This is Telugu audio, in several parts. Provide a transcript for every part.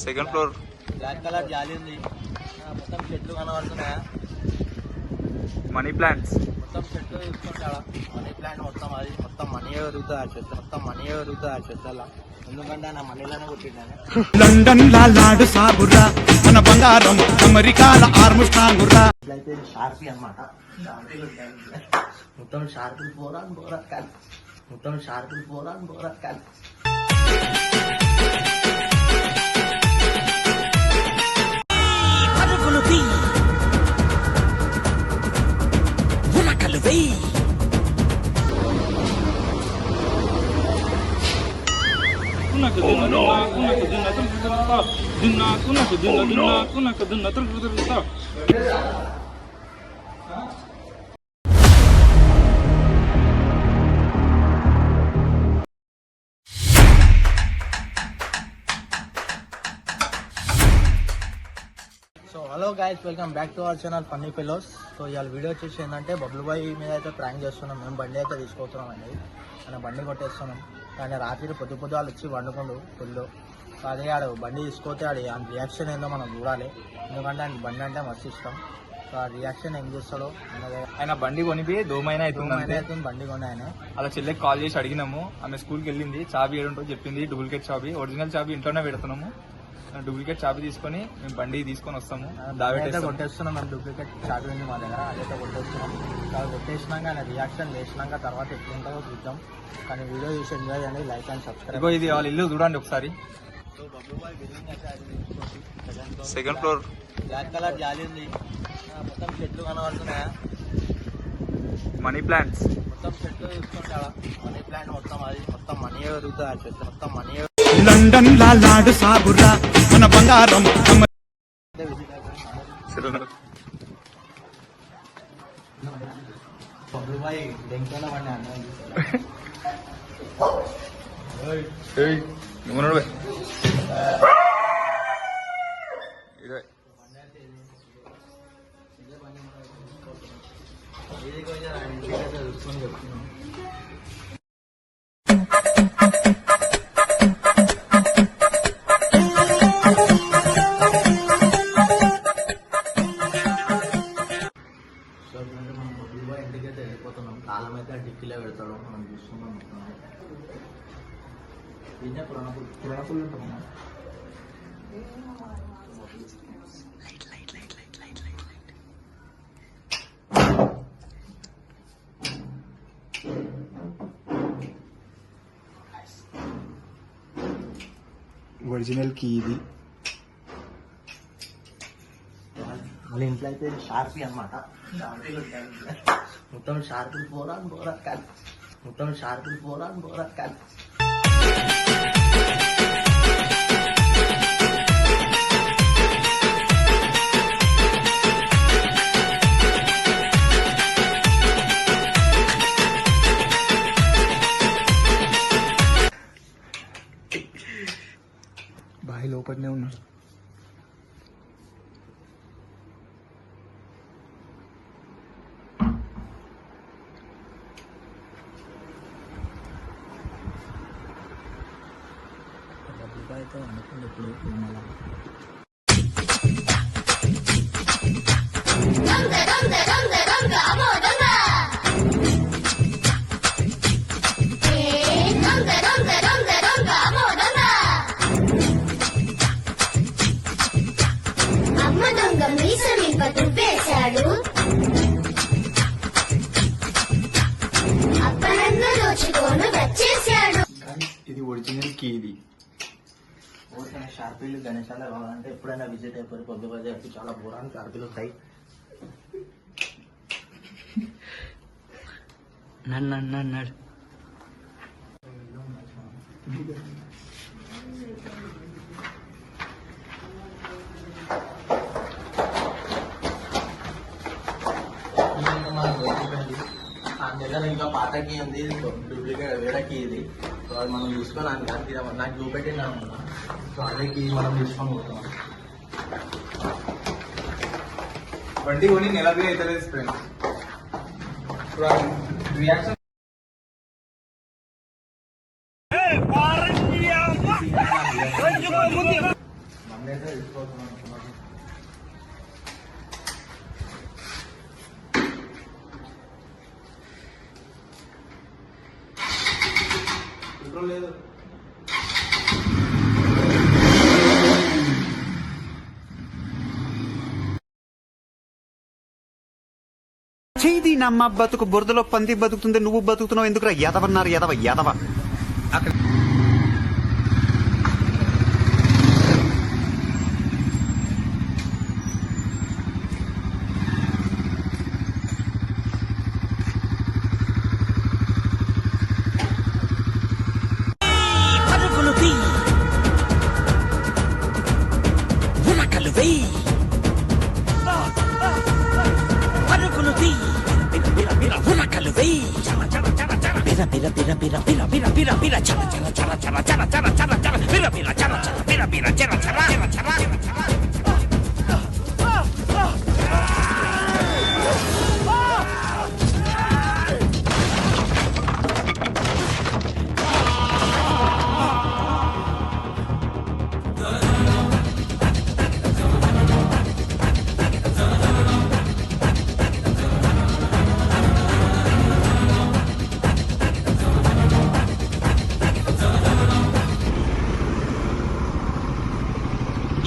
సెకండ్ ఫ్లోర్ బ్లాక్ కలర్ జాలి ఉంది. మొత్తం చెట్లు కనబడుతున్నాయా? మనీ ప్లాంట్స్ మొత్తం చెట్లు చూసుకుంటాడా? మనీ ప్లాంట్ మొత్తం అది మొత్తం మనీయే పెరుగుతుంది ఆ చెట్లు, మొత్తం మనీయే పెరుగుతుంది ఆ చెట్లలో. ఎందుకంటే నా మనీలోనే పుట్టిండాను. లండన్ లాడు సాబురా మన బంగారం అమెరికాల ఆర్మ్స్ట్రాంగురా. ఇట్లయితే షార్పీ అనమాట. మొత్తం షార్పులు పోరా కాలి, మొత్తం షార్పులు పోరా కాలి. So hello guys, welcome back to our channel funny fellows. So ఇవాళ వీడియో వచ్చేసి ఏంటంటే బబ్లు బాయ్ మీద అయితే ప్రాంక్ చేస్తున్నాం. మేము బండి అయితే తీసుకొస్తున్నాం అండి. ఆయన బండి కొట్టేస్తున్నాం. కానీ రాత్రి పొద్దు వాళ్ళు వచ్చి వండుకుండు ఫుల్లు. సో అదే ఆడు బండి తీసుకొస్తే ఆడు ఆయన రియాక్షన్ ఏందో మనం చూడాలి. ఎందుకంటే ఆయన బండి అంటే మస్తు ఇష్టం. సో ఆ రియాక్షన్ ఏం చేస్తాడో అన్నదే. ఆయన బండి కొనిపి దోమైనా అవుతుంది. బండి కొని ఆయన అలా చెల్లెకి కాల్ చేసి అడిగినాము. ఆమె స్కూల్కి వెళ్ళింది, చాబీ ఏడుంటో చెప్పింది. డూప్లికేట్ చాబీ, ఒరిజినల్ చాబీ ఇంట్లోనే పెడుతున్నాము. డూప్లికేట్ చాబీ తీసుకొని మేము బండి తీసుకొని వస్తాము. దావైతే కొట్టేస్తున్నాం. మేము డూప్లికేట్ చాబీ ఉంది మా దగ్గర, అదైతే కొట్టేస్తున్నాం. అది కొట్టేసినాక ఆయన రియాక్షన్ చేసినాక తర్వాత ఎట్లుంటుందో చూద్దాం. కానీ వీడియో చూసి ఎంజాయ్ చేయండి, లైక్ అండ్ సబ్స్క్రైబ్. ఇది వాళ్ళ ఇల్లు చూడండి ఒకసారి. సెకండ్ ఫ్లోర్ బ్లాక్ కలర్ జాలి ఉంది. మొత్తం చెట్లు కనబడుతున్నాయా? మనీ ప్లాంట్స్ మొత్తం చెట్లు చూసుకుంటాడా? మనీ ప్లాంట్ మొత్తం అది మొత్తం మనీయే పెరుగుతుంది ఆ చెట్లు, మొత్తం మనీయే. లండన్ లాడు సాబురా మన బంగారం బాయ్ దెంకలో పడి అన్న చూసుకొని చెప్తున్నాం. ఇంటికైతే వెళ్ళిపోతున్నాం. కాలం అయితే డిక్కీలో పెడతాడు, మనం చూస్తున్నాం. దీన్నే పురాణపులు ఉంటాం. ఒరిజినల్ కీ ఇది. వాళ్ళ ఇంట్లో అయితే షార్పీ అనమాట. మొత్తం షార్పులు పోరా కాలి, మొత్తం షార్పులు పోరా కాలి. బాయ్ లోపలనే ఉన్నాడు. అయితే అనుకుంది ఇప్పుడు మళ్ళీ అమ్మ దొంగ మీసని పట్టుపేశాడు, అప్పనంగా దోచుకోను వచ్చేశాడు. ఇది ఒరిజినల్ కీ ఇది. షార్పీలు గణేశాల కావాలంటే ఎప్పుడైనా విజిట్ అయిపోయి పొద్దుపడి చాలా బోరాన్ని షార్పీలు ఉంటాయి. నన్ను దగ్గర ఇంకా పాతకి ఉంది, డూప్లికేట్ వేరేకి ఇది. సో అది మనం తీసుకొని నాకు చూపెట్టింది అనమాట. సో అదేకి మనం తీసుకొని పోతాం. బండి కొని నెలవి అయితే ఫ్రెండ్స్. రియాక్షన్ అయితే తీసుకోవచ్చు అనుకున్నాను. పెట్రోల్ లేదు. చేది నమ్మ బతుకు బురదలో పంది బతుకుతుంది, నువ్వు బతుకుతున్నావు ఎందుకురా? ఎదవన్నారు ఎదవ ఎదవ. పరుగులు తీ ఉరకలు వేయి పరుగులు తీ ఉరకలు వేయి బిర బిర బిర బిర బిర బిర బిర బిర చర చర చర చర చర చర చర చర బిర బిర చర చర బిర బిర చర చర చర చర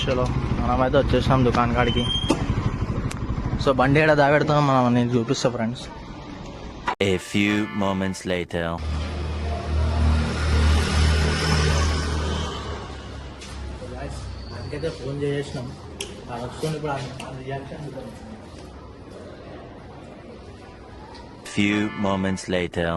చలో మనమైతే వచ్చేసాం దుకాణం కాడికి. సో బండి ఏడ దాగెడుతున్నాం మనం, నేను చూపిస్తా friends. A few moments later. దానికైతే ఫోన్ చేసేసినాం, వస్తుంది ఇప్పుడు రియాక్షన్. Few moments later.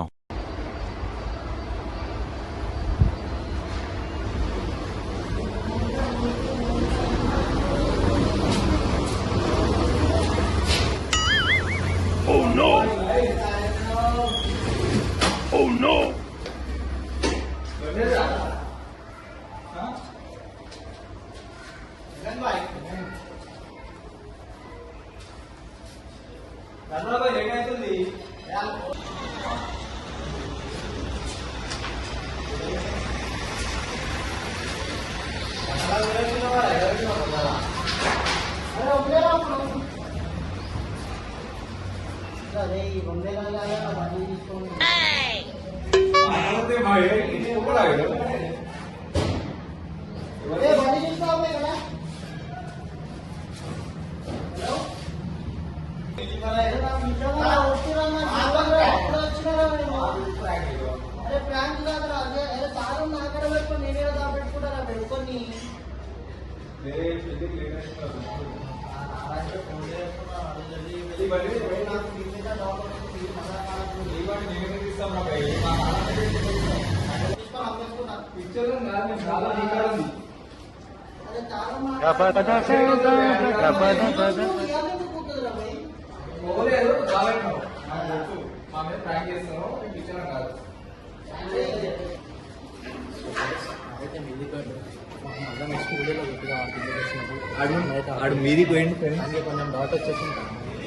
ఆడు మీదికి పోయిండు ఫ్రెండ్స్. కొంచెం డౌట్ వచ్చేసింది,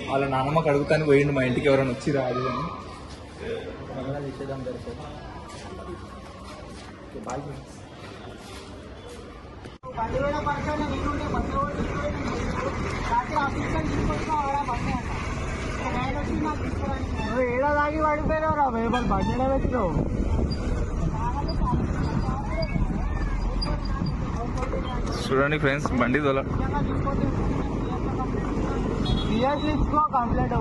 వాళ్ళ నాన్నమ్మకి అడుగుతాను పోయిండు, మా ఇంటికి ఎవరైనా వచ్చి రాదు అని. త్వరగా తీసేద్దాం సరిపోతుంది. Bye friends. ఏడా దాగి పడిపోయినావు రా వేపలు బండిలో పెట్టినావు. చూడండి ఫ్రెండ్స్, బండి తోల కంప్లీట్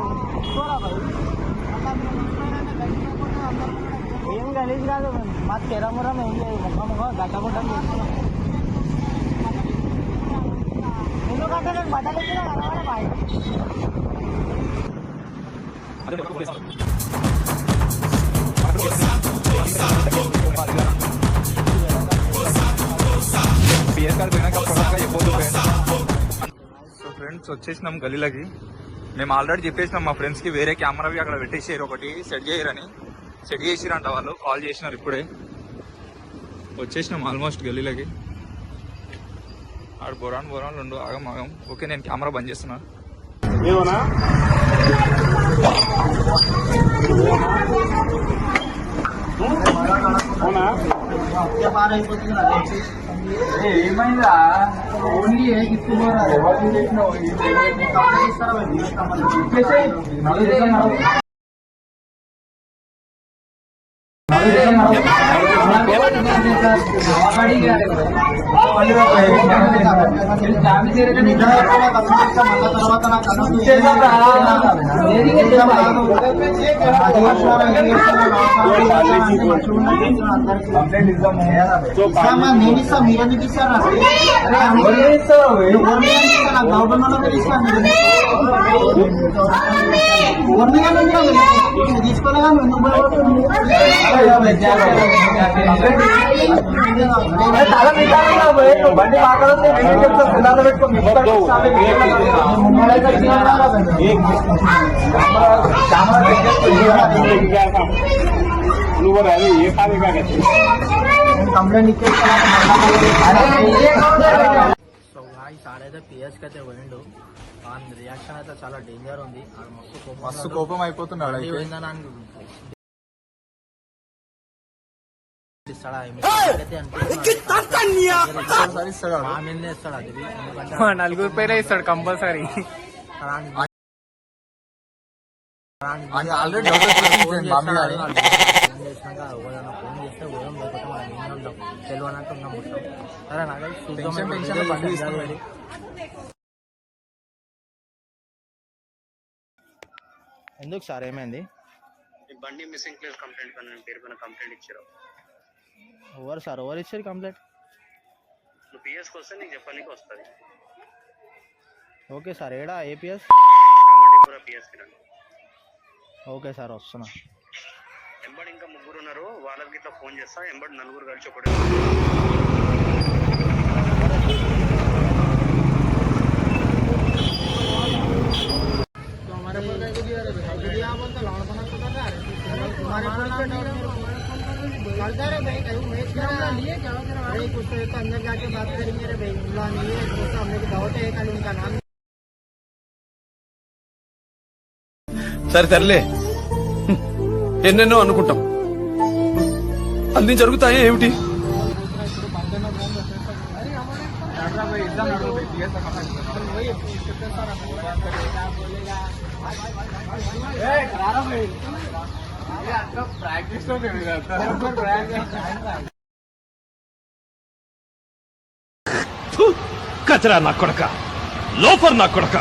ఏం గలీజ్ కాదు, మా తెరమురం ఏం లేదు, ముఖం గడ్డగుడ్డం చేస్తున్నాం. ఎందుకంటే నేను బట్టలు ఇచ్చిన కలవడం బాయ్. సో ఫ్రెండ్స్ వచ్చేసినాం గలీలకి. మేము ఆల్రెడీ చెప్పేసినాం మా ఫ్రెండ్స్ కి, వేరే కెమెరావి అక్కడ పెట్టేసారు, ఒకటి సెట్ చేయరని. సెట్ చేసిరంట వాళ్ళు, కాల్ చేసినారు ఇప్పుడే. వచ్చేసినాం ఆల్మోస్ట్ గలీలకి. ఆడ బొరాన్ రెండు ఆగం. ఓకే, నేను కెమెరా బంద్ చేస్తున్నా. అయిపోతుంది ఏమైందా? ఓన్లీ నేను ఇస్తా మీరెందుకు ఇస్తారా తీసుకోలేగా కంప్లైంట్ సో గాయ్స్ ఆడైతే పిఎస్కి అయితే పోయిండు. ఆ రియాక్షన్ అయితే చాలా డేంజర్ ఉంది. మస్తు కోపం అయిపోతున్నాడు అయితే. నలుగురు పేరే ఇస్తాడు కంపల్సరీ. ఆల్రెడీ ఫోన్ చేస్తే ఉదయం లేకపోతే మనం ఏం ఉంటాం తెలియనట్టు ఉన్నాం మొత్తం. సరే నాకు చూద్దాం. ఎందుకు సార్ ఏమైంది? బండి మిస్సింగ్ ప్లేస్ కంప్లైంట్ పేరు పైన కంప్లైంట్ ఇచ్చారు. ఎవరు సార్ ఎవరు ఇచ్చారు కంప్లైంట్? నువ్వు పిఎస్కి వస్తే నీకు చెప్పడానికి వస్తుంది. ఓకే సార్ ఏడా ఏపీఎస్ కామారెడ్డిపుర పిఎస్కి రండి. ఓకే సార్ వస్తున్నా. ఎంబడి ఇంకా ముగ్గురు ఉన్నారు, వాళ్ళకి ఇట్లా ఫోన్ చేస్తా. ఎంబడి నలుగురు కలిసి ఒకటి अंदर जाके बात करेंगे रे भाई नहीं है दोस्तों हमने की दावत है कल उनका नाम సరే తరలే, ఎన్నెన్నో అనుకుంటాం, అన్ని జరుగుతాయి ఏమిటి? కచరా నా కొడక, లోఫర్ నా కొడక.